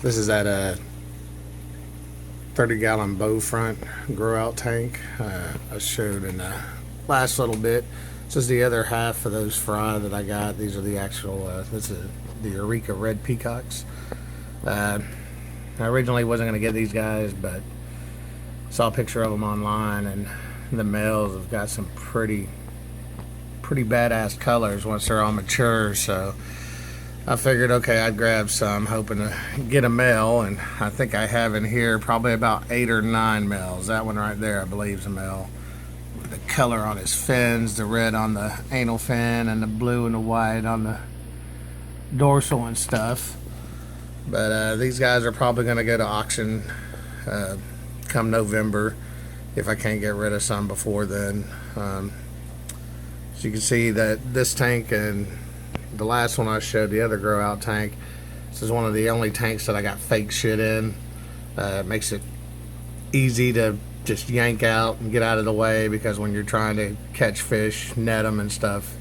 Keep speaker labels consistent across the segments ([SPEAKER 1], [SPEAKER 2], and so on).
[SPEAKER 1] This is at a 30-gallon bow front grow out tank I showed in the last little bit. This is the other half of those fry that I got. These are the actual, this is the Eureka Red Peacocks. I originally wasn't going to get these guys, but saw a picture of them online, and the males have got some pretty badass colors once they're all mature. So I figured, okay, I'd grab some, hoping to get a male, and I think I have in here probably about 8 or 9 males. That one right there, I believe, is a male. The color on his fins, the red on the anal fin, and the blue and the white on the dorsal and stuff. But these guys are probably going to go to auction come November if I can't get rid of some before then. So you can see that this tank and the last one I showed, the other grow out tank, this is one of the only tanks that I got fake shit in. It makes it easy to just yank out and get out of the way, because when you're trying to catch fish, net them and stuff,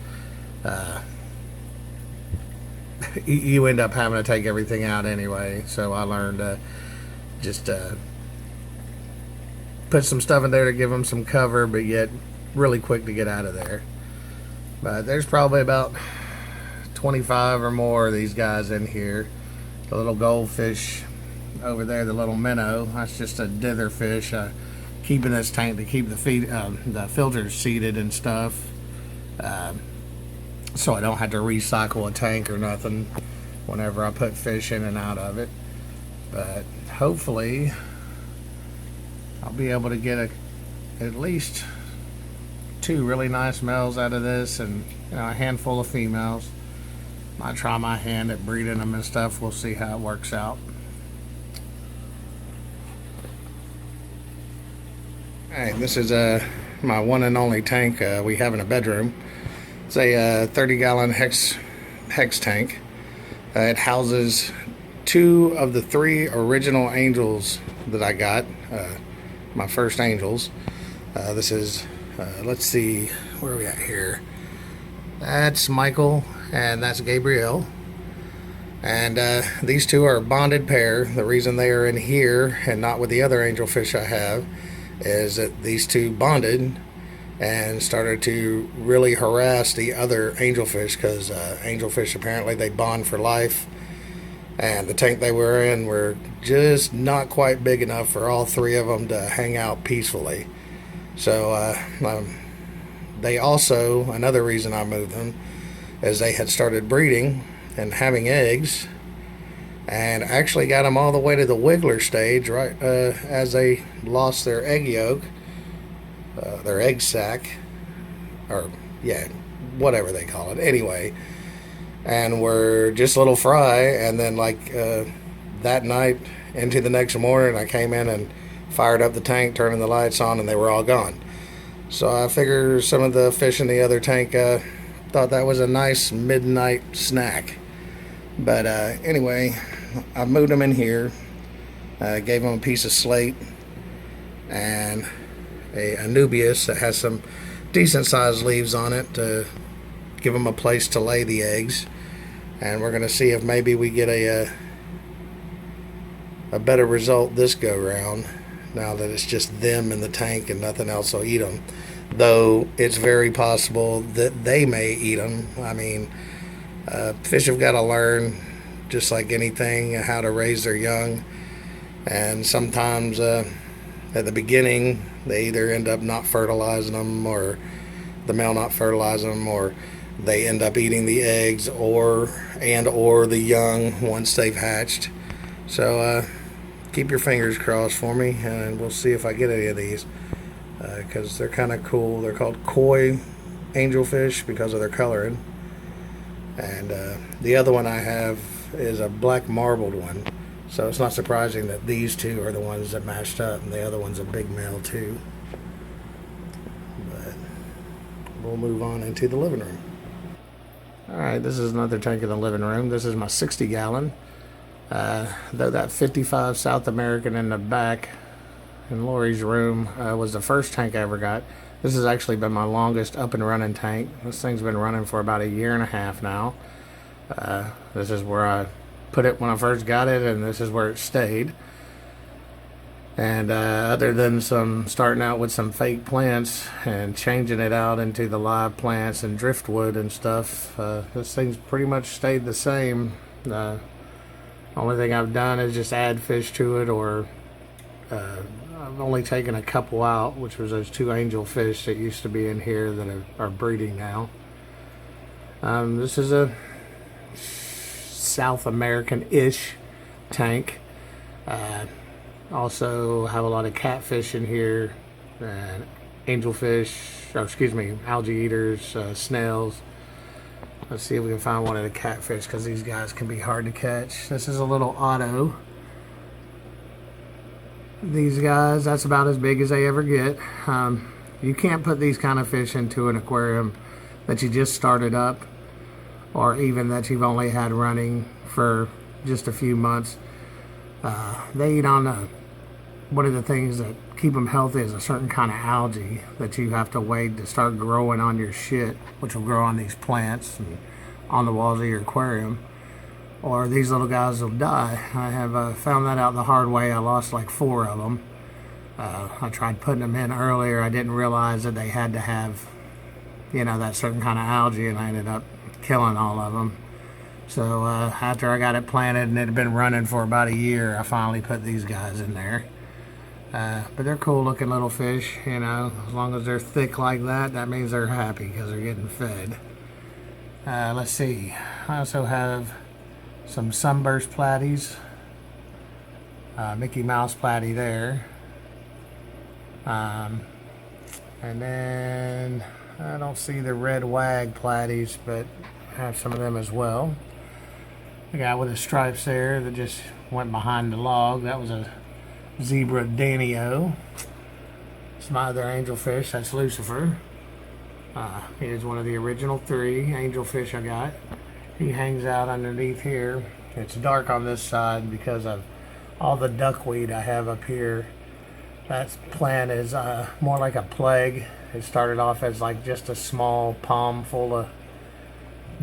[SPEAKER 1] you end up having to take everything out anyway. So I learned to just put some stuff in there to give them some cover, but yet really quick to get out of there. But there's probably about 25 or more of these guys in here. The little goldfish over there, the little minnow, that's just a dither fish. Keep in this tank to keep the filters seated and stuff, so I don't have to recycle a tank or nothing whenever I put fish in and out of it. But hopefully I'll be able to get at least 2 really nice males out of this, and a handful of females. Might try my hand at breeding them and stuff. We'll see how it works out. Alright, this is my one and only tank we have in a bedroom. It's a 30-gallon hex tank. It houses 2 of the 3 original angels that I got, my first angels. This is, let's see, where are we at here? That's Michael and that's Gabrielle. And these 2 are a bonded pair. The reason they are in here and not with the other angelfish I have is that these 2 bonded and started to really harass the other angelfish, because angelfish, apparently they bond for life, and the tank they were in were just not quite big enough for all 3 of them to hang out peacefully. So they also, another reason I moved them is they had started breeding and having eggs, and actually got them all the way to the wiggler stage right as they lost their egg yolk, their egg sac, or yeah, whatever they call it anyway, and were just little fry. And then like that night into the next morning, I came in and fired up the tank, turning the lights on, and they were all gone. So I figure some of the fish in the other tank thought that was a nice midnight snack. But anyway, I moved them in here, gave them a piece of slate and a Anubias that has some decent sized leaves on it to give them a place to lay the eggs. And we're going to see if maybe we get a better result this go round, now that it's just them in the tank and nothing else will eat them. Though it's very possible that they may eat them. I mean, fish have got to learn, just like anything, how to raise their young. And sometimes at the beginning, they either end up not fertilizing them, or the male not fertilizing them, or they end up eating the eggs or the young once they've hatched. So keep your fingers crossed for me, and we'll see if I get any of these, because they're kind of cool. They're called koi angelfish because of their coloring. And the other one I have is a black marbled one, so it's not surprising that these 2 are the ones that matched up, and the other one's a big male too. But we'll move on into the living room. Alright, this is another tank in the living room. This is my 60-gallon. Though that 55 South American in the back in Lori's room was the first tank I ever got. This has actually been my longest up and running tank. This thing's been running for about 1.5 years now. This is where I put it when I first got it, and this is where it stayed. And other than some starting out with some fake plants and changing it out into the live plants and driftwood and stuff, this thing's pretty much stayed the same. Only thing I've done is just add fish to it, or I've only taken a couple out, which was those 2 angelfish that used to be in here that are breeding now. This is a South American-ish tank. Also have a lot of catfish in here, and angelfish, or excuse me, algae eaters, snails. Let's see if we can find one of the catfish, because these guys can be hard to catch. This is a little Otto. These guys, that's about as big as they ever get. You can't put these kind of fish into an aquarium that you just started up, or even that you've only had running for just a few months. They eat on one of the things that keep them healthy is a certain kind of algae that you have to wait to start growing on your shit, which will grow on these plants and on the walls of your aquarium, or these little guys will die. I have found that out the hard way. I lost like 4 of them. I tried putting them in earlier. I didn't realize that they had to have, that certain kind of algae, and I ended up killing all of them. So after I got it planted and it had been running for about a year, I finally put these guys in there. But they're cool looking little fish, as long as they're thick like that, that means they're happy because they're getting fed. Let's see, I also have some sunburst platies, Mickey Mouse platy there. And then I don't see the red wag platies, but I have some of them as well. The guy with the stripes there that just went behind the log, that was a zebra danio. It's my other angelfish, that's Lucifer. Here's one of the original 3 angelfish I got. He hangs out underneath here. It's dark on this side because of all the duckweed I have up here. That plant is more like a plague. It started off as like just a small palm full of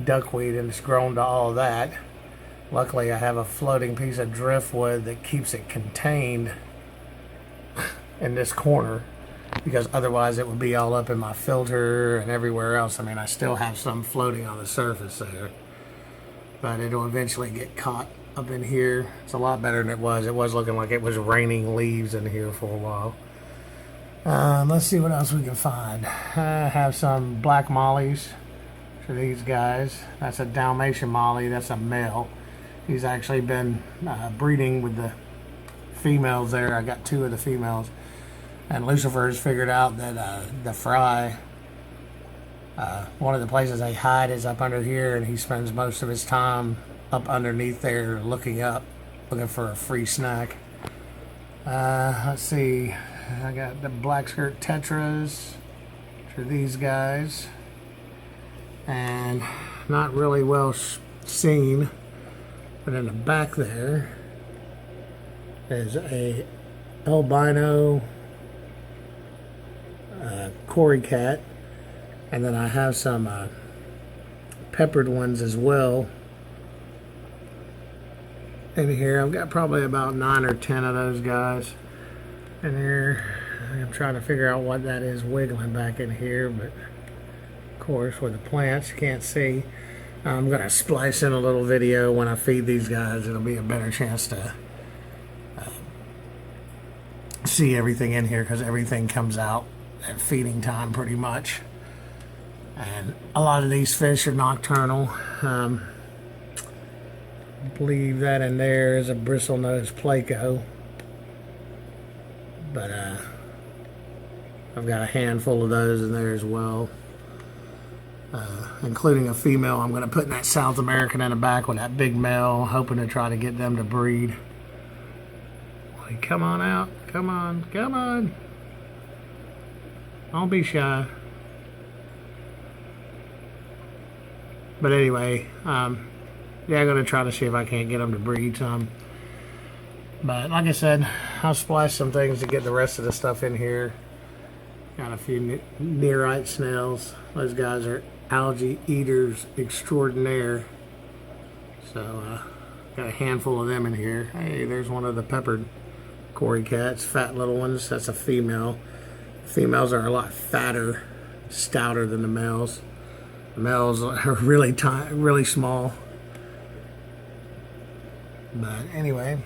[SPEAKER 1] duckweed, and it's grown to all that. Luckily, I have a floating piece of driftwood that keeps it contained in this corner, because otherwise it would be all up in my filter and everywhere else. I mean, I still have some floating on the surface there, but it'll eventually get caught up in here. It's a lot better than it was. It was looking like it was raining leaves in here for a while. Let's see what else we can find. I have some black mollies for these guys. That's a Dalmatian molly. That's a male. He's actually been breeding with the females there. I got 2 of the females. And Lucifer's figured out that the fry, one of the places they hide is up under here, and he spends most of his time up underneath there looking up, looking for a free snack. Let's see. I got the black skirt tetras for these guys. And not really well seen, but in the back there is a albino Cory cat, and then I have some peppered ones as well in here. I've got probably about 9 or 10 of those guys in here. I'm trying to figure out what that is wiggling back in here, but of course with the plants you can't see. I'm going to splice in a little video when I feed these guys. It'll be a better chance to see everything in here, because everything comes out at feeding time pretty much. And a lot of these fish are nocturnal. I believe that in there is a bristlenose Placo, but I've got a handful of those in there as well, including a female I'm going to put in that South American in the back with that big male, hoping to try to get them to breed. Come on out, come on, come on, don't be shy. But anyway, yeah, I'm going to try to see if I can't get them to breed some. But like I said, I'll splice some things to get the rest of the stuff in here. Got a few nearite snails. Those guys are algae eaters extraordinaire. So Got a handful of them in here. Hey, there's one of the peppered Cory cats, fat little ones. That's a female. Females are a lot fatter, stouter than the males. The males are really tiny, really small. But anyway,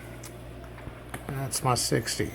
[SPEAKER 1] that's my 60.